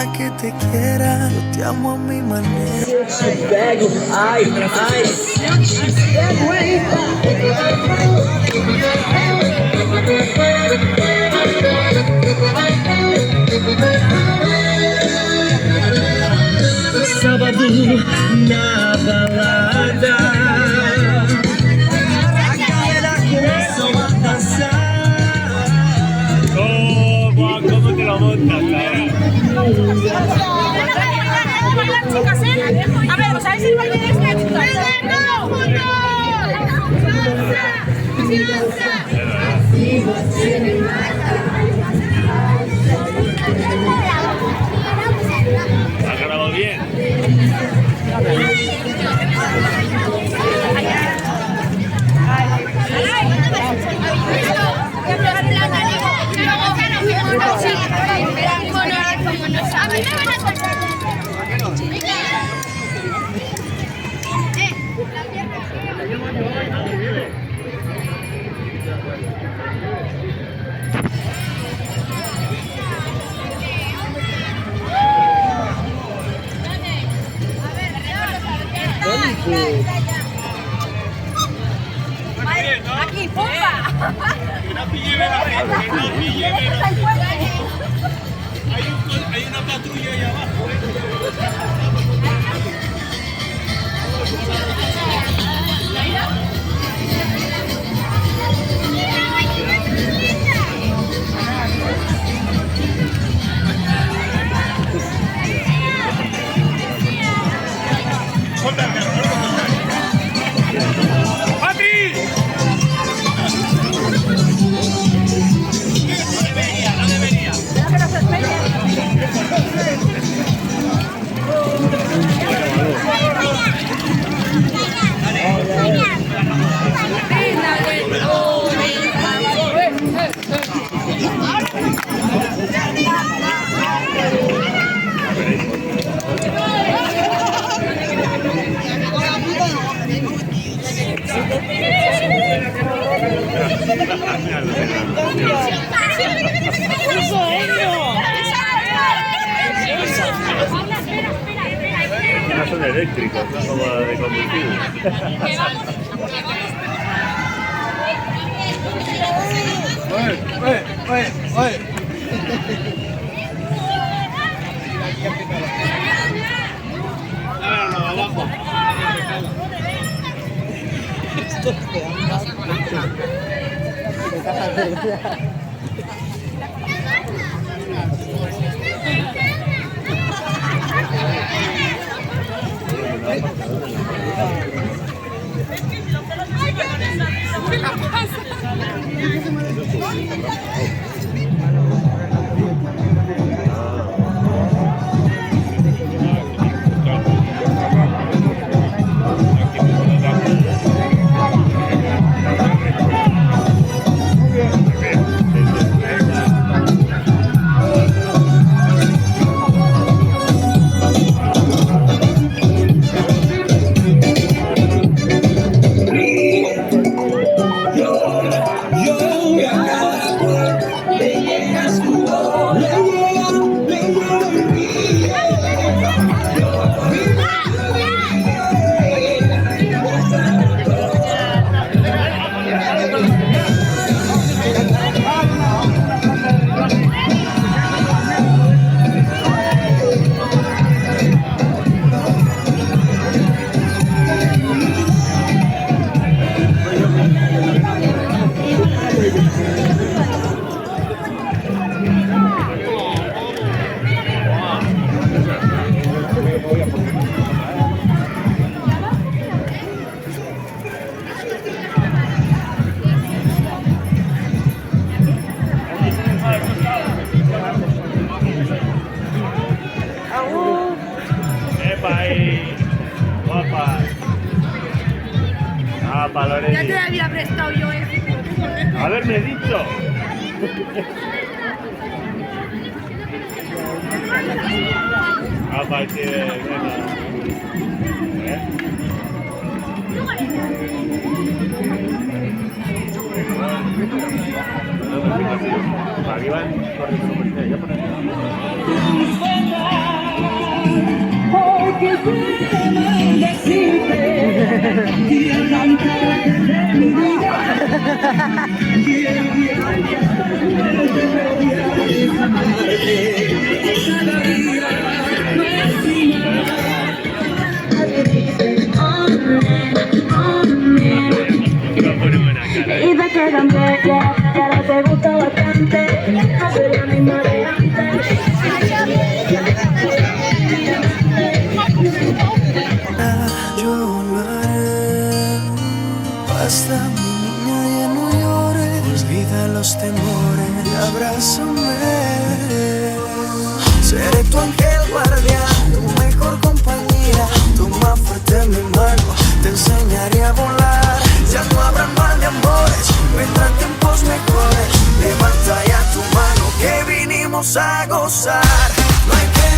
importa que te quiera, yo te amo a mi manera. Te pego, ai, ai. Sábado na balada, a galera começou a dançar. ¿Cómo te lo montas, cara? A ver, ¿sabéis el baile de este? ¿Has grabado bien? Aquí, ¡pumba! No pille velas, no pille velas. Hay una patrulla ahí abajo, no son eléctricos, son como de combustible. Abajo. Valores. Ya te había prestado yo eso. Haberme dicho. A partir de arriba, corre, ya por aquí. Y te quedan bellas, y ahora te gusta bastante. No soy la misma de antes. Yo volveré. Basta, mi niña, ya no llores. Olvida los temores y abrázame. Seré tu ángel guardián, tu mejor compañía. Toma fuerte mi mano, te enseñaré a volar. Ya no habrá mal de amores, vendrán tiempos mejores. Levanta ya tu mano que vinimos a gozar. No hay que